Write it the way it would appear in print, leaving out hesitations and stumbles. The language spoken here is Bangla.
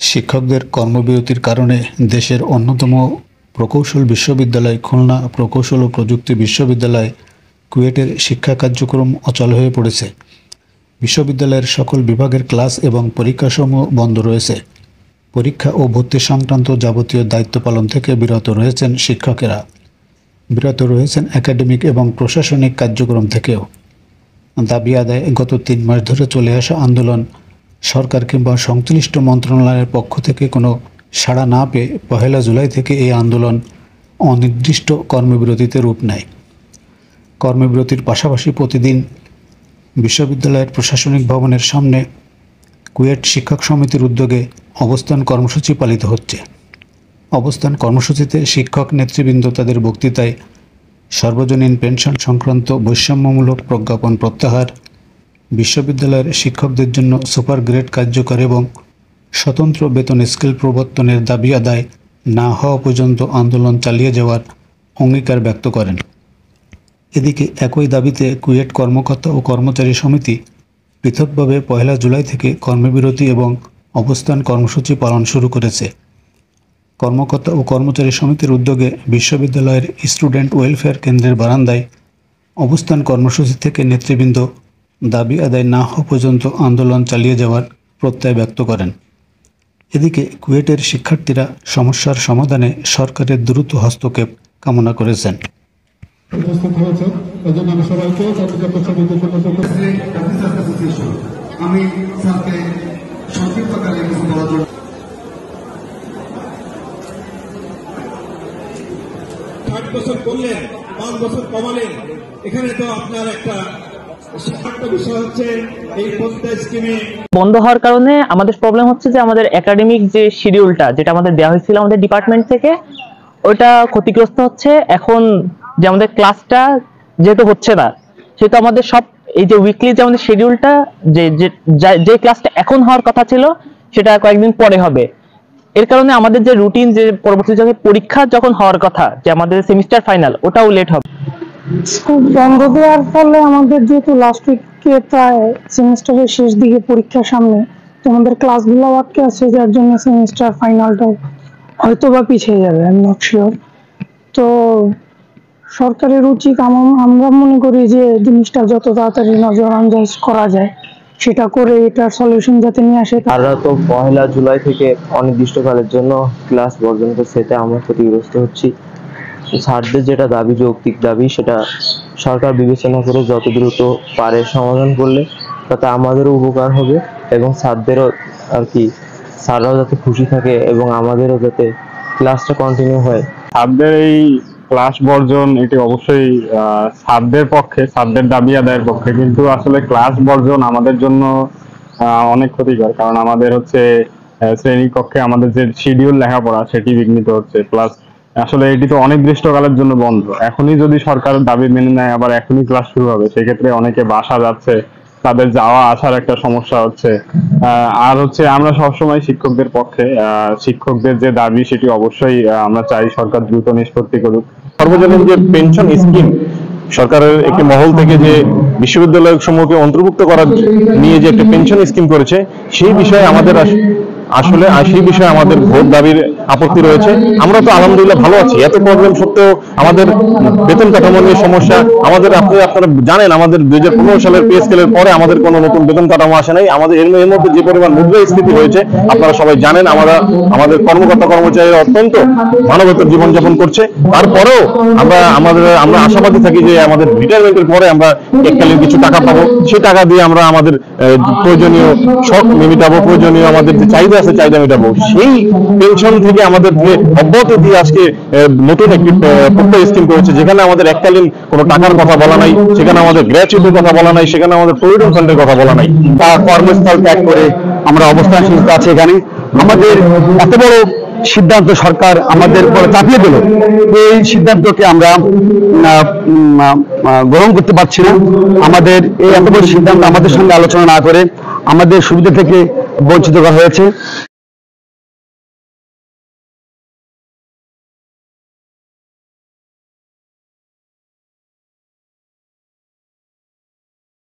শিক্ষকদের কর্মবিরতির কারণে দেশের অন্যতম প্রকৌশল বিশ্ববিদ্যালয় খুলনা প্রকৌশল ও প্রযুক্তি বিশ্ববিদ্যালয় কুয়েটের শিক্ষা কার্যক্রম অচল হয়ে পড়েছে। বিশ্ববিদ্যালয়ের সকল বিভাগের ক্লাস এবং পরীক্ষাসমূহ বন্ধ রয়েছে। পরীক্ষা ও ভর্তি সংক্রান্ত যাবতীয় দায়িত্ব পালন থেকে বিরত রয়েছেন শিক্ষকেরা। বিরত রয়েছেন একাডেমিক এবং প্রশাসনিক কার্যক্রম থেকেও। দাবি আদায় গত 3 মাস ধরে চলে আসা আন্দোলন সরকার কিংবা সংশ্লিষ্ট মন্ত্রণালয়ের পক্ষ থেকে কোনো সাড়া না পেয়ে 1 জুলাই থেকে এই আন্দোলন অনির্দিষ্ট কর্মবিরতিতে রূপ নেয়। কর্মবিরতির পাশাপাশি প্রতিদিন বিশ্ববিদ্যালয়ের প্রশাসনিক ভবনের সামনে কুয়েট শিক্ষক সমিতির উদ্যোগে অবস্থান কর্মসূচি পালিত হচ্ছে। অবস্থান কর্মসূচিতে শিক্ষক নেতৃবৃন্দ তাদের বক্তৃতায় সর্বজনীন পেনশন সংক্রান্ত বৈষম্যমূলক প্রজ্ঞাপন প্রত্যাহার, বিশ্ববিদ্যালয়ের শিক্ষকদের জন্য সুপার গ্রেড কার্যকর এবং স্বতন্ত্র বেতন স্কেল প্রবর্তনের দাবি আদায় না হওয়া পর্যন্ত আন্দোলন চালিয়ে যাওয়ার অঙ্গীকার ব্যক্ত করেন। এদিকে একই দাবিতে কুয়েট কর্মকর্তা ও কর্মচারী সমিতি পৃথকভাবে 1 জুলাই থেকে কর্মবিরতি এবং অবস্থান কর্মসূচি পালন শুরু করেছে। কর্মকর্তা ও কর্মচারী সমিতির উদ্যোগে বিশ্ববিদ্যালয়ের স্টুডেন্ট ওয়েলফেয়ার কেন্দ্রের বারান্দায় অবস্থান কর্মসূচি থেকে নেতৃবৃন্দ দাবি আদায় না হওয়া পর্যন্ত আন্দোলন চালিয়ে যাওয়ার প্রত্যয় ব্যক্ত করেন। এদিকে কুয়েটের শিক্ষার্থীরা সমস্যার সমাধানে সরকারের দ্রুত হস্তক্ষেপ কামনা করেছেন। আমি স্যারকে সংক্ষিপ্তকালে কিছু বলার জন্য 8 বছর করলেন, 5 বছর কমালেন। এখানে তো আপনার একটা বিষয় হচ্ছে এই প্রত্যেক স্কিমে বন্ধ হওয়ার কারণে আমাদের প্রবলেম হচ্ছে যে আমাদের একাডেমিক যে শিডিউলটা যেটা আমাদের দেওয়া হয়েছিল আমাদের ডিপার্টমেন্ট থেকে ওটা ক্ষতিগ্রস্ত হচ্ছে। এখন যে আমাদের ক্লাসটা যেহেতু হচ্ছে না সেহেতু আমাদের সব এই যে উইকলি যে আমাদের শিডিউলটা যে ক্লাসটা এখন হওয়ার কথা ছিল সেটা কয়েকদিন পরে হবে। এর কারণে আমাদের যে রুটিন যে পরবর্তী পরীক্ষা যখন হওয়ার কথা যে আমাদের সেমিস্টার ফাইনাল ওটাও লেট হবে। স্কুল বন্ধ দেওয়ার ফলে আমাদের যেহেতু লাস্ট উইকে প্রায় সেমিস্টারের শেষ দিকে পরীক্ষার সামনে তো আমাদের ক্লাসগুলো আটকে আছে, যার জন্য সেমিস্টার ফাইনালটাও হয়তো বা পিছিয়ে যাবে, আমি নট শিওর। তো সরকারের উচিত আমরা মনে করি যে জিনিসটা যত তাড়াতাড়ি নজরআন্দাজ করা যায় সেটা করে এটার সলিউশন যাতে নিয়ে আসে। তারা তো 1 জুলাই থেকে অনির্দিষ্টকালের জন্য ক্লাস বর্জন করছে, সেটা আমরা ক্ষতিগ্রস্ত হচ্ছি। স্যারদের যেটা দাবি, যৌক্তিক দাবি, সেটা সরকার বিবেচনা করে যত দ্রুত পারে সমাধান করলে তাতে আমাদেরও উপকার হবে এবং স্যারদেরও আর কি স্যাররাও যাতে খুশি থাকে এবং আমাদেরও যাতে ক্লাসটা কন্টিনিউ হয়। স্যারদের এই ক্লাস বর্জন এটি অবশ্যই স্যারদের পক্ষে, স্যারদের দাবি আদায়ের পক্ষে, কিন্তু আসলে ক্লাস বর্জন আমাদের জন্য অনেক ক্ষতিকর। কারণ আমাদের হচ্ছে শ্রেণীকক্ষে আমাদের যে শিডিউল লেখাপড়া সেটি বিঘ্নিত হচ্ছে। প্লাস আসলে এটি তো অনির্দিষ্টকালের জন্য বন্ধ। এখনই যদি সরকার দাবি মেনে নেয় আবার এখনই ক্লাস শুরু হবে, সেক্ষেত্রে অনেকে বাসা যাচ্ছে, তাদের যাওয়া আসার একটা সমস্যা হচ্ছে। আর হচ্ছে আমরা সবসময় শিক্ষকদের পক্ষে, শিক্ষকদের যে দাবি সেটি অবশ্যই আমরা চাই সরকার দ্রুত নিষ্পত্তি করুক। সর্বজনীন যে পেনশন স্কিম সরকারের একটি মহল থেকে যে বিশ্ববিদ্যালয় সমূহকে অন্তর্ভুক্ত করার নিয়ে যে একটা পেনশন স্কিম করেছে সেই বিষয়ে আমাদের আসলে সেই বিষয়ে আমাদের ভোট দাবির আপত্তি রয়েছে। আমরা তো আলহামদুলিল্লাহ ভালো আছি, এত প্রবলেম সত্ত্বেও আমাদের বেতন কাঠামো নিয়ে সমস্যা। আমাদের আপনারা জানেন আমাদের 2015 সালের পে স্কেলের পরে আমাদের কোনো নতুন বেতন কাঠামো আসে নাই। আমাদের এর মধ্যে যে পরিমাণ মুদ্রাস্ফীতি হয়েছে আপনারা সবাই জানেন। আমাদের কর্মকর্তা কর্মচারীরা অত্যন্ত মানবেতর জীবনযাপন করছে। তারপরেও আমরা আশাবাদী থাকি যে আমাদের রিটায়ারমেন্টের পরে আমরা এককালীন কিছু টাকা পাবো, সেই টাকা দিয়ে আমরা আমাদের প্রয়োজনীয় শখ মেটাবো, প্রয়োজনীয় আমাদের যে চাহিদা আছে চাহিদা মেটাবো। সেই পেনশন থেকে আমাদেরকে অব্যাহতি দিয়ে আজকে নতুন একটি প্রত্যয় স্কিম করেছে, যেখানে আমাদের এককালীন কোনো টাকার কথা বলা নাই, সেখানে আমাদের গ্র্যাচুইটির কথা বলা নাই, সেখানে আমাদের প্রভিডেন্ট ফান্ডের কথা বলা নাই। তা কর্মস্থল ত্যাগ করে আমরা অবস্থানশীলতা আছে এখানে। আমাদের এত বড় সিদ্ধান্ত সরকার আমাদের উপরে চাপিয়ে দিল, এই সিদ্ধান্তকে আমরা গ্রহণ করতে পারছি না। আমাদের এই এত বড় সিদ্ধান্ত আমাদের সঙ্গে আলোচনা না করে আমাদের সুবিধা থেকে বঞ্চিত করা হয়েছে।